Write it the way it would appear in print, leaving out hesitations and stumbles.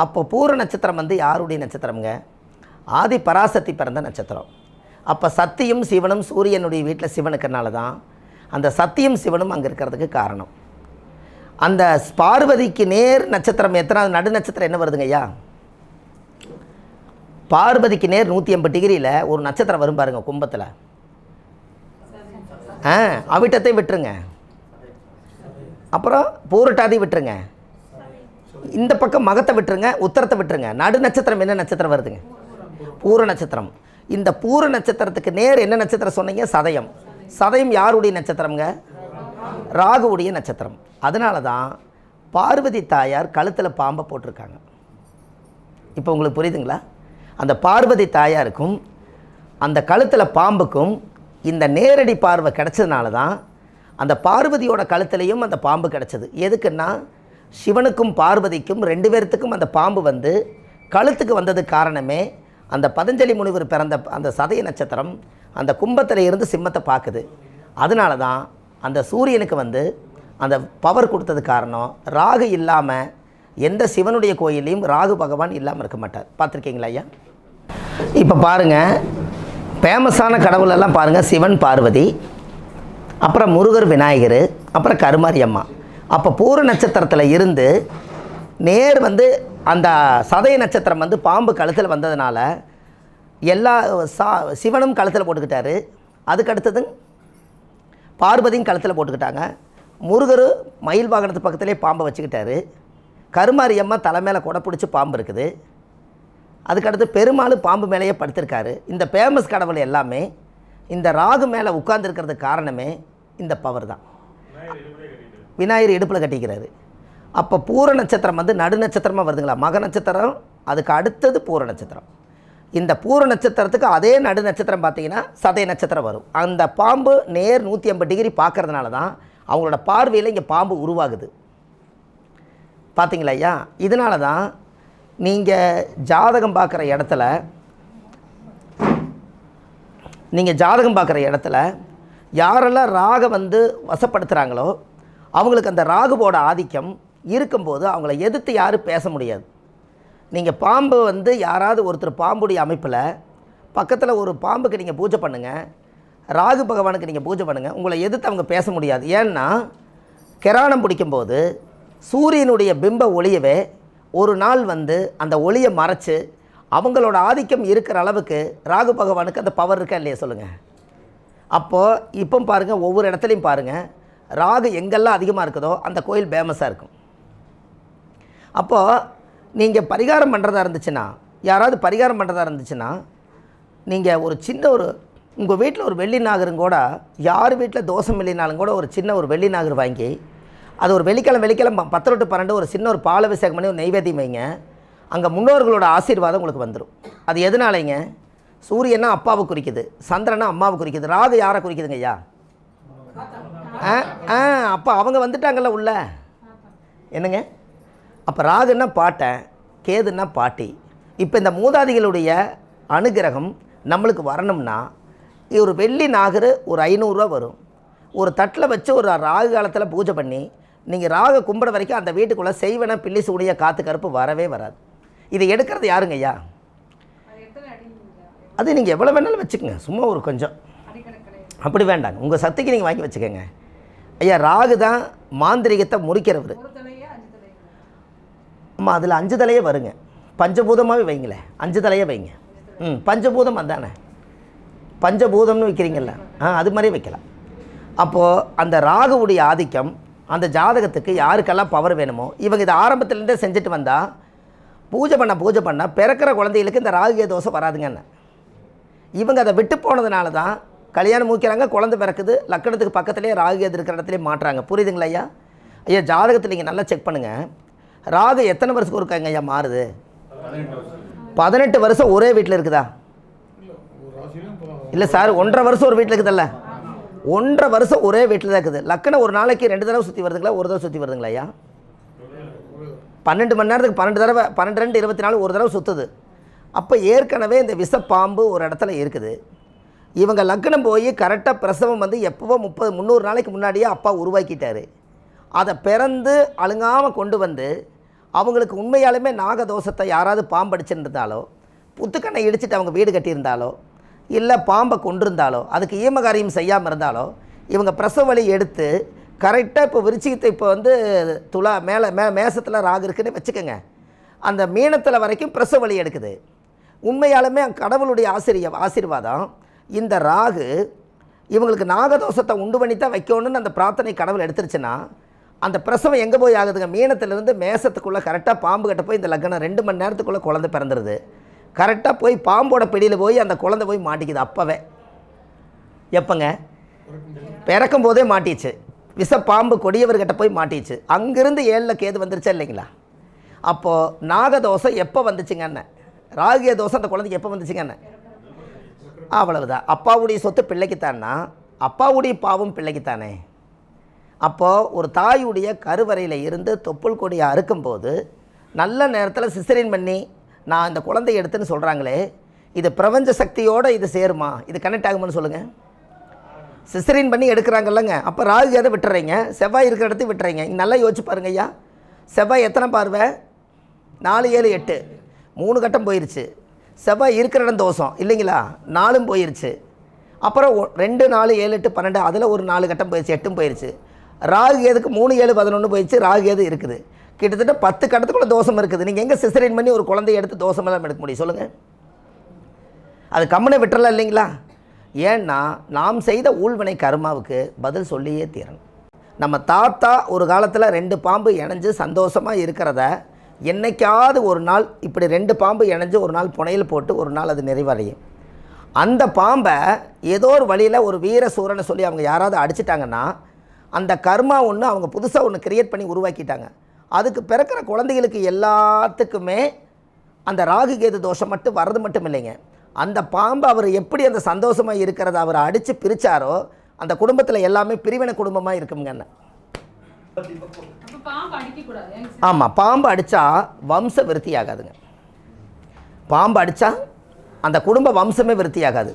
அப்போ பூர நட்சத்திரம் வந்து யாருடைய நட்சத்திரம்ங்க? ஆதி பராசக்தி பிறந்த நட்சத்திரம். அப்போ சத்தியும் சிவனும் சூரியனுடைய வீட்டில் சிவனுக்குனால தான் அந்த சத்தியும் சிவனும் அங்கே இருக்கிறதுக்கு காரணம். அந்த பார்வதிக்கு நேர் நட்சத்திரம் எத்தனாவது நடு நட்சத்திரம் என்ன வருதுங்க ஐயா? பார்வதிக்கு நேர் 180 டிகிரியில் ஒரு நட்சத்திரம் வரும் பாருங்க கும்பத்தில். அவிட்டத்தை விட்டுருங்க, அப்புறம் பூரட்டாதி விட்டுருங்க, இந்த பக்கம் மகத்தை விட்டுருங்க, உத்தரத்தை விட்டுருங்க. நடு நட்சத்திரம் என்ன நட்சத்திரம் வருதுங்க? பூர நட்சத்திரம். இந்த பூர நட்சத்திரத்துக்கு நேர் என்ன நட்சத்திரம் சொன்னீங்க? சதயம். சதயம் யாருடைய நட்சத்திரம்ங்க? ராகுவுடைய நட்சத்திரம். அதனால தான் பார்வதி தாயார் கழுத்தில் பாம்பை போட்டிருக்காங்க. இப்போ உங்களுக்கு புரியுதுங்களா? அந்த பார்வதி தாயாருக்கும் அந்த கழுத்தில் பாம்புக்கும் இந்த நேரடி பார்வை கிடச்சதுனால தான் அந்த பார்வதியோட கழுத்துலையும் அந்த பாம்பு கிடச்சிது. எதுக்குன்னா சிவனுக்கும் பார்வதிக்கும் 2 பேர்த்துக்கும் அந்த பாம்பு வந்து கழுத்துக்கு வந்தது காரணமே அந்த பதஞ்சலி முனிவர் பிறந்த அந்த சதய நட்சத்திரம் அந்த கும்பத்தில் இருந்து சிம்மத்தை பார்க்குது. அதனால தான் அந்த சூரியனுக்கு வந்து அந்த பவர் கொடுத்தது காரணம். ராகு இல்லாமல் எந்த சிவனுடைய கோயிலையும் ராகு பகவான் இல்லாமல் இருக்க மாட்டார். பார்த்துருக்கீங்களா ஐயா? இப்போ பாருங்கள், ஃபேமஸான கடவுளெல்லாம் பாருங்கள், சிவன் பார்வதி, அப்புறம் முருகர் விநாயகர், அப்புறம் கருமாரி அம்மா. அப்போ பூர நட்சத்திரத்தில் இருந்து நேர் வந்து அந்த சதய நட்சத்திரம் வந்து பாம்பு கழுத்தில் வந்ததுனால எல்லா சிவனும் கழுத்தில் போட்டுக்கிட்டாரு. அதுக்கு அடுத்தது பார்வதியும் கழுத்தில் போட்டுக்கிட்டாங்க. முருகர் மயில் வாகனத்து பக்கத்துலேயே பாம்பை வச்சுக்கிட்டாரு. கருமாரி அம்மா தலை மேலே கொடை பிடிச்சி பாம்பு இருக்குது. அதுக்கடுத்து பெருமாள் பாம்பு மேலேயே படுத்திருக்காரு. இந்த ஃபேமஸ் கடவுள் எல்லாமே இந்த ராகு மேலே உட்கார்ந்துருக்கிறதுக்கு காரணமே இந்த பவர் தான். விநாயகர் இடுப்பில் கட்டிக்கிறாரு. அப்போ பூர நட்சத்திரம் வந்து நடு நட்சத்திரமாக வருதுங்களா? மக நட்சத்திரம் அதுக்கு அடுத்தது பூர நட்சத்திரம். இந்த பூர நட்சத்திரத்துக்கு அதே நடு நட்சத்திரம் பார்த்தீங்கன்னா சதய நட்சத்திரம் வரும். அந்த பாம்பு நேர் 180 டிகிரி பார்க்கறதுனால தான் அவங்களோட பார்வையில் இங்கே பாம்பு உருவாகுது. பார்த்தீங்களா ஐயா? இதனால தான் நீங்கள் ஜாதகம் பார்க்குற இடத்துல யாரெல்லாம் ராகை வந்து வசப்படுத்துகிறாங்களோ அவங்களுக்கு அந்த ராகுவோட ஆதிக்கம் இருக்கும்போது அவங்கள எதிர்த்து யாரும் பேச முடியாது. நீங்கள் பாம்பு வந்து யாராவது ஒருத்தர் பாம்புடைய அமைப்பில் பக்கத்தில் ஒரு பாம்புக்கு நீங்கள் பூஜை பண்ணுங்கள், ராகு பகவானுக்கு நீங்கள் பூஜை பண்ணுங்கள், உங்களை எதிர்த்து அவங்க பேச முடியாது. ஏன்னா கிராணம் பிடிக்கும்போது சூரியனுடைய பிம்ப ஒளியவே ஒரு நாள் வந்து அந்த ஒளியை மறைச்சு அவங்களோட ஆதிக்கம் இருக்கிற அளவுக்கு ராகு பகவானுக்கு அந்த பவர் இருக்கா இல்லையா சொல்லுங்கள்? அப்போது இப்போ பாருங்கள், ஒவ்வொரு இடத்துலையும் பாருங்கள், ராகு எங்கெல்லாம் அதிகமாக இருக்குதோ அந்த கோயில் ஃபேமஸாக இருக்கும். அப்போது நீங்கள் பரிகாரம் பண்ணுறதா இருந்துச்சுன்னா, யாராவது பரிகாரம் பண்ணுறதா இருந்துச்சுன்னா, நீங்கள் ஒரு சின்ன உங்கள் வீட்டில் ஒரு வெள்ளி நாகரும் கூட, யார் வீட்டில் தோஷம் இல்லைனாலும் கூட ஒரு சின்ன ஒரு வெள்ளி நாகர் வாங்கி அது ஒரு வெள்ளிக்கிழமை 10 to 12 ஒரு சின்ன ஒரு பாலாபிஷேகம் பண்ணி ஒரு நைவேத்தியம் வைங்க. அங்கே முன்னோர்களோட ஆசீர்வாதம் உங்களுக்கு வந்துடும். அது எதனாலைங்க? சூரியனா அப்பாவை குறிக்குது, சந்திரனா அம்மாவை குறிக்குது, ராகு யாரை குறிக்குதுங்க ஐயா? அப்போ அவங்க வந்துட்டாங்கல்ல உள்ள. என்னங்க? அப்போ ராகுன்னா பாட்டன், கேதுன்னா பாட்டி. இப்போ இந்த மூதாதிகளுடைய அனுகிரகம் நம்மளுக்கு வரணும்னா ஒரு வெள்ளி நாகர் ஒரு 500 ரூபா வரும். ஒரு தட்டில் வச்சு ஒரு ராகு காலத்தில் பூஜை பண்ணி நீங்கள் ராகு கும்பிட வரைக்கும் அந்த வீட்டுக்குள்ளே செய்வன பில்லி சூடிய காற்று கருப்பு வரவே வராது. இதை எடுக்கிறது யாருங்க ஐயா? அது நீங்கள் எவ்வளோ வேணாலும் வச்சுக்கோங்க, சும்மா ஒரு கொஞ்சம் அப்படி வேண்டாங்க, உங்கள் சக்திக்கு நீங்கள் வாங்கி வச்சுக்கோங்க ஐயா. ராகு தான் மாந்திரிகத்தை முறிக்கிறவர். ஆமாம், அதில் 5 தலையே வருங்க. பஞ்சபூதமாகவே வைங்களேன், 5 தலையே வைங்க. பஞ்சபூதம் அதானே, பஞ்சபூதம்னு வைக்கிறீங்கல்ல, அது மாதிரி வைக்கலாம். அப்போது அந்த ராகுவுடைய ஆதிக்கம் அந்த ஜாதகத்துக்கு யாருக்கெல்லாம் பவர் வேணுமோ இவங்க இதை ஆரம்பத்துலேருந்தே செஞ்சுட்டு வந்தால் பூஜை பண்ண பிறக்கிற குழந்தைகளுக்கு இந்த ராகு தோசை வராதுங்கன்னு. இவங்க அதை விட்டு போனதுனால தான் கல்யாணம் மூக்கிறாங்க, குழந்தை பிறக்குது, லக்கணத்துக்கு பக்கத்துலேயே ராகு இருக்கிற இடத்துலேயே மாட்டுறாங்க. புரியுதுங்களா ஐயா? ஐயா ஜாதகத்தில் நீங்கள் நல்லா செக் பண்ணுங்கள், ராகு எத்தனை வருஷத்துக்கு இருக்காங்க ஐயா மாறுது? 18 வருஷம் ஒரே வீட்டில் இருக்குதா? இல்லை சார், 1.5 வருஷம் ஒரு வீட்டில் இருக்குதுல்ல, 1.5 வருஷம் ஒரே வீட்டில் தான் இருக்குது. லக்கணம் ஒரு நாளைக்கு 2 தடவை சுற்றி வருதுங்களா, ஒரு தடவை சுற்றி வருதுங்களா ஐயா? 12 மணி நேரத்துக்கு 12 தடவை, 12 2 24 ஒரு தடவை சுற்றுது. அப்போ ஏற்கனவே இந்த விஷப்பாம்பு ஒரு இடத்துல இருக்குது. இவங்க லக்னம் போய் கரெக்டாக பிரசவம் வந்து எப்போவோ 300 நாளைக்கு முன்னாடியே அப்பா உருவாக்கிட்டார். அதை பிறந்து அழுங்காமல் கொண்டு வந்து அவங்களுக்கு உண்மையாலுமே நாகதோஷத்தை யாராவது பாம்பு அடிச்சிருந்தாலோ, புத்துக்கண்ணை இடிச்சிட்டு அவங்க வீடு கட்டியிருந்தாலோ, இல்லை பாம்பை கொண்டிருந்தாலோ, அதுக்கு ஈமகாரியம் செய்யாமல் இருந்தாலோ, இவங்க பிரசவ வலி எடுத்து கரெக்டாக இப்போ விருச்சிகத்தை இப்போ வந்து துலா மேலே மேசத்தில் ராகு இருக்குன்னு வச்சுக்கோங்க, அந்த மீனத்தில் வரைக்கும் பிரசவ வலி எடுக்குது. உண்மையாலுமே கடவுளுடைய ஆசீர்வாதம் இந்த ராகு இவங்களுக்கு நாகதோஷத்தை உண்டு பண்ணி தான் வைக்கணும்னு அந்த பிரார்த்தனை கடவுள் எடுத்துருச்சுன்னா, அந்த பிரசவம் எங்கே போய் ஆகுதுங்க, மீனத்திலேருந்து மேசத்துக்குள்ளே கரெக்டாக பாம்பு கிட்ட போய் இந்த லக்னம் 2 மணி நேரத்துக்குள்ளே குழந்தை பிறந்துடுது. கரெக்டாக போய் பாம்போட பிடியில் போய் அந்த குழந்தை போய் மாட்டிக்குது. அப்போவே எப்போங்க, பிறக்கும் போதே மாட்டிச்சு. விஷ பாம்பு கொடியவர்கிட்ட போய் மாட்டிச்சு. அங்கேருந்து 7ல் கேது வந்துருச்சா இல்லைங்களா? அப்போது நாகதோஷம் எப்போ வந்துச்சுங்கன்னு, ராகிய தோஷம் அந்த குழந்தைக்கு எப்போ வந்துச்சுங்கன்னு, அவ்வளவுதான். அப்பாவுடைய சொத்து பிள்ளைக்குத்தான்னா அப்பாவுடைய பாவம் பிள்ளைக்குத்தானே. அப்போது ஒரு தாயுடைய கருவறையில் இருந்து தொப்புள் கொடியை அறுக்கும்போது நல்ல நேரத்தில் சிசரின் பண்ணி நான் இந்த குழந்தைய எடுத்துன்னு சொல்கிறாங்களே, இது பிரபஞ்ச சக்தியோடு இது சேருமா, இது கனெக்ட் ஆகுமான்னு சொல்லுங்கள். சிசரின் பண்ணி எடுக்கிறாங்கல்லங்க, அப்போ ராகு எதை விட்டுறீங்க, செவ்வாய் இருக்கிற இடத்தையும் விட்டுறீங்க. இங்கே நல்லா யோசிச்சு பாருங்க ஐயா. செவ்வாய் எத்தனை பார்வை, 4 7 8 3 கட்டம் போயிடுச்சு. செவ்வாய் இருக்கிற இடம் தோஷம் இல்லைங்களா, 4ம் போயிடுச்சு. அப்புறம் 2 4 7 8 12 அதில் ஒரு 4 கட்டம் போயிடுச்சு, 8ம் போயிடுச்சு. ராகு எதுக்கு 3 7 11 போயிடுச்சு. ராகு எது இருக்குது, கிட்டத்தட்ட 10 கட்டத்துக்குள்ள தோஷம் இருக்குது. நீங்கள் எங்கே சிசரின் பண்ணி ஒரு குழந்தைய எடுத்து தோஷமெல்லாம் எடுக்க முடியும் சொல்லுங்கள்? அது கம்மனை விட்டுறலாம் இல்லைங்களா? ஏன்னா நாம் செய்த ஊழ்வினை கர்மாவுக்கு பதில் சொல்லியே தீரணும். நம்ம தாத்தா ஒரு காலத்தில் 2 பாம்பு இணைஞ்சு சந்தோஷமாக இருக்கிறத என்னைக்காவது ஒரு நாள் இப்படி 2 பாம்பு இணைஞ்சு ஒரு நாள் புனையில் போட்டு ஒரு நாள் அது நிறைவடையும். அந்த பாம்பை ஏதோ ஒரு வழியில் ஒரு வீர சூரனை சொல்லி அவங்க யாராவது அடிச்சிட்டாங்கன்னா அந்த கர்மா ஒன்று அவங்க புதுசாக ஒன்று கிரியேட் பண்ணி உருவாக்கிட்டாங்க. அதுக்கு பிறக்கிற குழந்தைகளுக்கு எல்லாத்துக்குமே அந்த ராகு கேது தோஷம் மட்டும் வர்றது மட்டும் இல்லைங்க, அந்த பாம்பு அவர் எப்படி அந்த சந்தோஷமாக இருக்கிறத அவர் அடித்து பிரித்தாரோ அந்த குடும்பத்தில் எல்லாமே பிரிவினை குடும்பமாக இருக்குங்க. ஆமாம், பாம்பு அடித்தா வம்ச விருத்தி ஆகாதுங்க. பாம்பு அடித்தா அந்த குடும்ப வம்சமே விருத்தி ஆகாது.